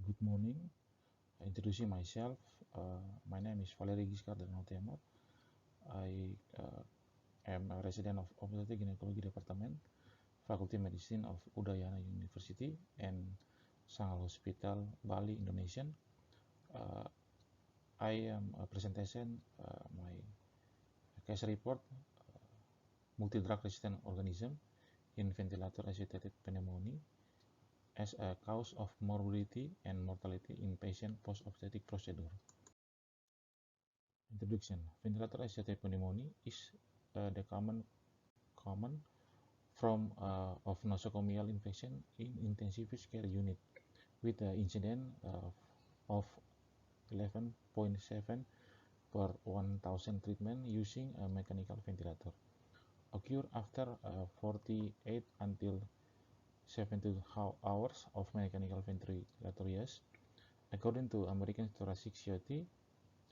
Good morning. Introducing myself, my name is Valery Giscard Danotemot. I am a resident of Obstetric Gynecology Department, Faculty Medicine of Udayana University, and Sangal Hospital, Bali, Indonesia. I am presentation my case report, multi-drug resistant organism in ventilator-associated pneumonia as a cause of morbidity and mortality in patient post-obstetric procedure. Introduction. Ventilator-associated pneumonia is the common form of nosocomial infection in intensive care unit with the incidence of 11.7 per 1,000 treatment using a mechanical ventilator. Occur after 48 until 72 hours of mechanical ventilator use. According to American Thoracic Society,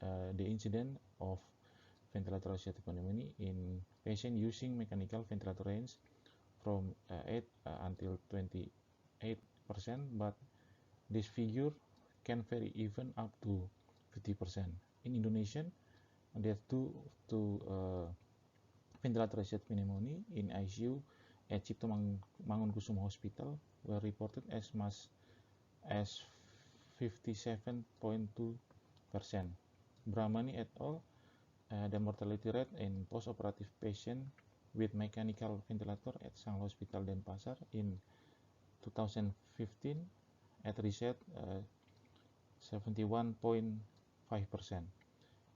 the incidence of ventilator-associated pneumonia in patients using mechanical ventilator range from 8 until 28%, but this figure can vary even up to 50%. In Indonesia, there are two ventilator-associated pneumonia in ICU at Cipto Mangunkusumo Hospital were reported as much as 57.2%. Brahmani et al. The mortality rate in post-operative patient with mechanical ventilator at Sangal Hospital Denpasar in 2015 at reset 71.5%.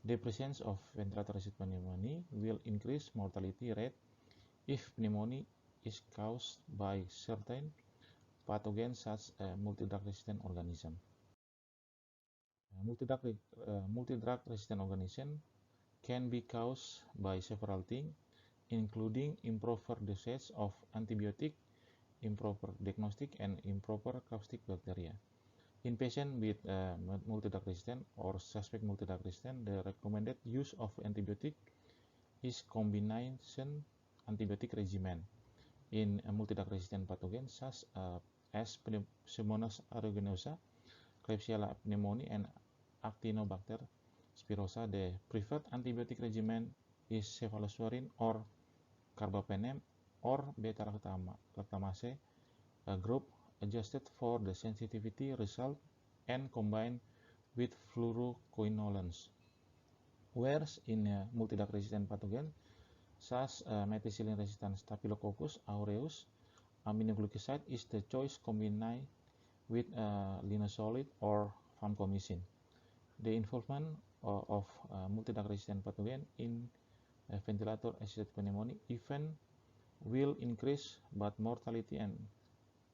The presence of ventilator-associated pneumonia will increase mortality rate if pneumonia is caused by certain pathogens such as multi-drug resistant organism. Multi-drug resistant organism can be caused by several things, including improper dosage of antibiotic, improper diagnostic, and improper caustic bacteria. In patients with multi-drug resistant or suspect multi-drug resistant, the recommended use of antibiotic is combination antibiotic regimen in multi-drug resistant pathogens such as Pseudomonas aeruginosa, Klebsiella pneumoniae, and Actinobacter spirosa. The preferred antibiotic regimen is cephalosporin or carbapenem or beta-lactamase group adjusted for the sensitivity result and combined with fluoroquinolones. Whereas in multi-drug resistant pathogen such methicillin-resistant Staphylococcus aureus, aminoglycoside is the choice combined with linezolid or vancomycin. The involvement of multi-drug resistant pathogen in ventilator-associated pneumonia even will increase but mortality and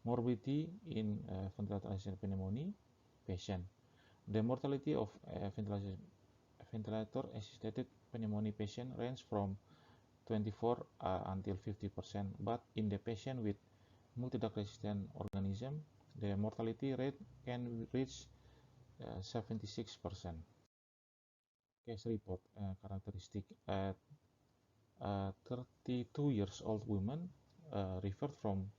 morbidity in ventilator-associated pneumonia patient. The mortality of ventilator-associated pneumonia patient range from 24 until 50%, but in the patient with multi-drug resistant organism, the mortality rate can reach 76%. Case report characteristic: 32 years old woman referred from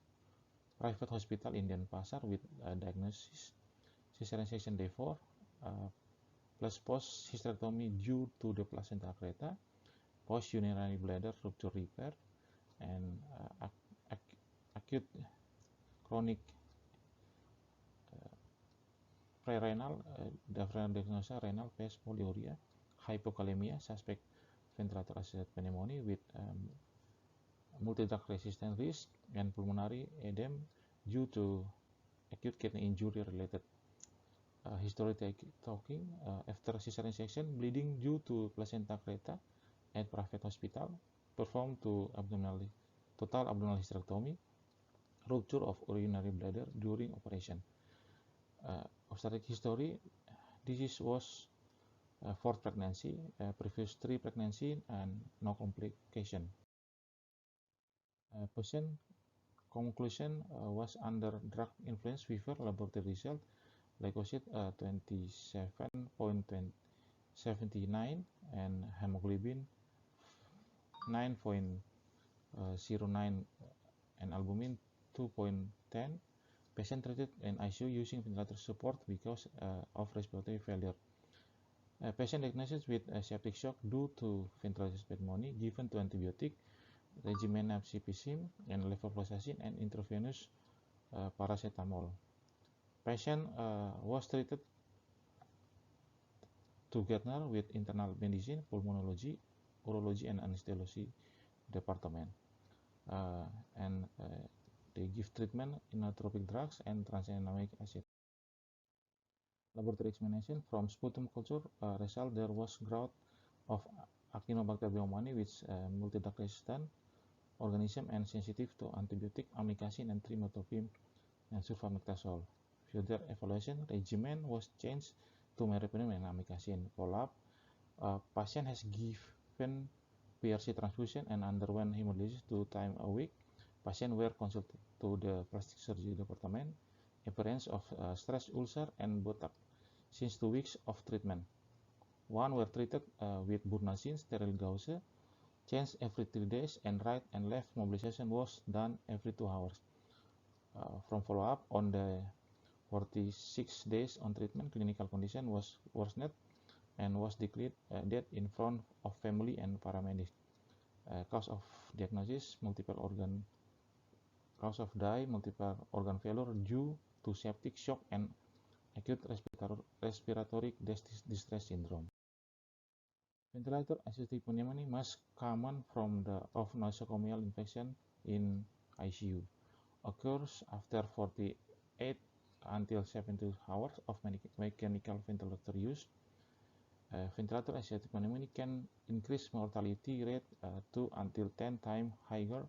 private hospital in Denpasar with diagnosis cesarean section day 4 plus post hysterectomy due to the placenta accreta, post urinary bladder rupture repair, and acute chronic prerenal diagnosis renal phase polyuria, hypokalemia, suspect ventilator-associated pneumonia with multi-drug resistant risk, and pulmonary edema due to acute kidney injury related. History taking after cesarean section, bleeding due to placenta accreta at private hospital, performed to total abdominal hysterectomy, rupture of urinary bladder during operation. Obstetric history: this was fourth pregnancy, previous 3 pregnancy, and no complication. Patient conclusion was under drug influence fever, laboratory result leukocyte 27.79 and hemoglobin 9.09 and albumin 2.10. Patient treated in ICU using ventilator support because of respiratory failure. Patient diagnosed with septic shock due to ventilator pneumonia given to antibiotic, regimen cefixime and levofloxacin and intravenous paracetamol. Patient was treated together with internal medicine, pulmonology, urology, and anesthesiology department. They give treatment inotropic drugs and tranexamic acid. Laboratory examination from sputum culture result there was growth of Acinetobacter baumannii, which multi-drug resistant organism and sensitive to antibiotic, amikacin, and trimethoprim and sulfametazole. Further evaluation regimen was changed to meropenem and amikacin. Follow-up: patient has given PRC transfusion and underwent hemodialysis 2 times a week. Patient were consulted to the plastic surgery department. Appearance of stress ulcer and botox since 2 weeks of treatment. 1 were treated with Burnazine sterile gauze, changed every 3 days, and right and left mobilization was done every 2 hours. From follow-up, on the 46 days on treatment, clinical condition was worsened and was declared dead in front of family and paramedics. Cause of diagnosis: multiple organ failure due to septic shock and acute respiratory distress syndrome. Ventilator-associated pneumonia most common from of nosocomial infection in ICU. Occurs after 48 until 72 hours of mechanical ventilator use. Ventilator-associated pneumonia can increase mortality rate 2 until 10 times higher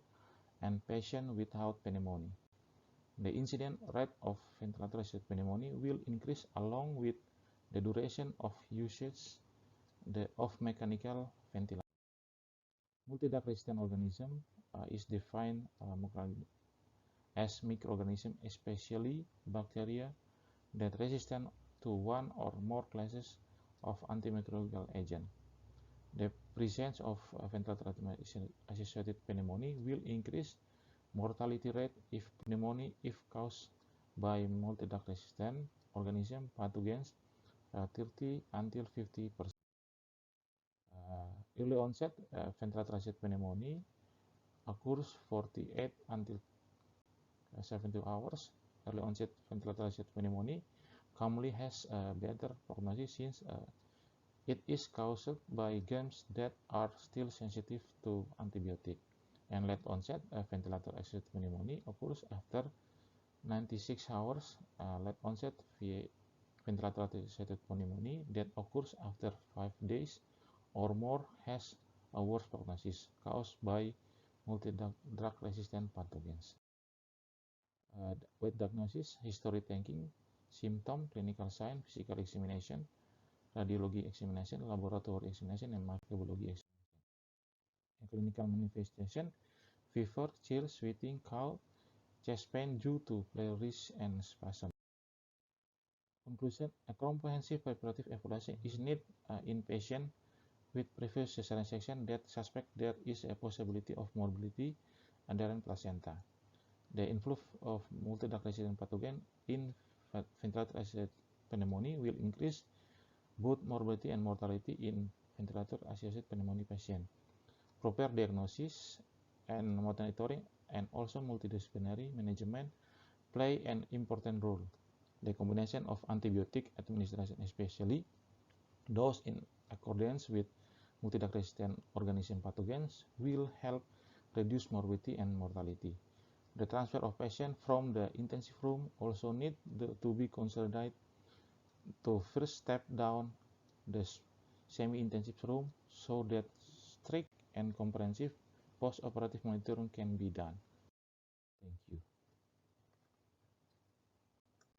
in patients without pneumonia. The incidence rate of ventilator-associated pneumonia will increase along with the duration of usage of mechanical ventilator. Multi-drug resistant organism is defined as microorganisms, especially bacteria, that resistant to one or more classes of antimicrobial agent. The presence of ventilator-associated pneumonia will increase mortality rate if pneumonia is caused by multi-drug resistant organism pathogens 30 until 50%. Early onset ventilator-associated pneumonia occurs 48 until 72 hours. Early onset ventilator-associated pneumonia commonly has a better prognosis since it is caused by germs that are still sensitive to antibiotic. And late onset ventilator-associated pneumonia occurs after 96 hours. Late onset ventilator-associated pneumonia that occurs after 5 days or more has a worse prognosis caused by multi-drug resistant pathogens. With diagnosis: history taking, symptom, clinical sign, physical examination, radiology examination, laboratory examination, and microbiology examination. And clinical manifestation: fever, chills, sweating, cough, chest pain due to pleurisy and spasm. Conclusion: a comprehensive preparative evaluation is needed in patients with previous cesarean section that suspect there is a possibility of morbidity adherent placenta. The influx of multi-drug resistant pathogen in ventilator-associated pneumonia will increase both morbidity and mortality in ventilator-associated pneumonia patients. Proper diagnosis and monitoring and also multidisciplinary management play an important role. The combination of antibiotic administration, especially those in accordance with multi-drug resistant organism pathogens, will help reduce morbidity and mortality. The transfer of patients from the intensive room also need to be considered to first step down the semi-intensive room so that strict and comprehensive post-operative monitoring can be done. Thank you.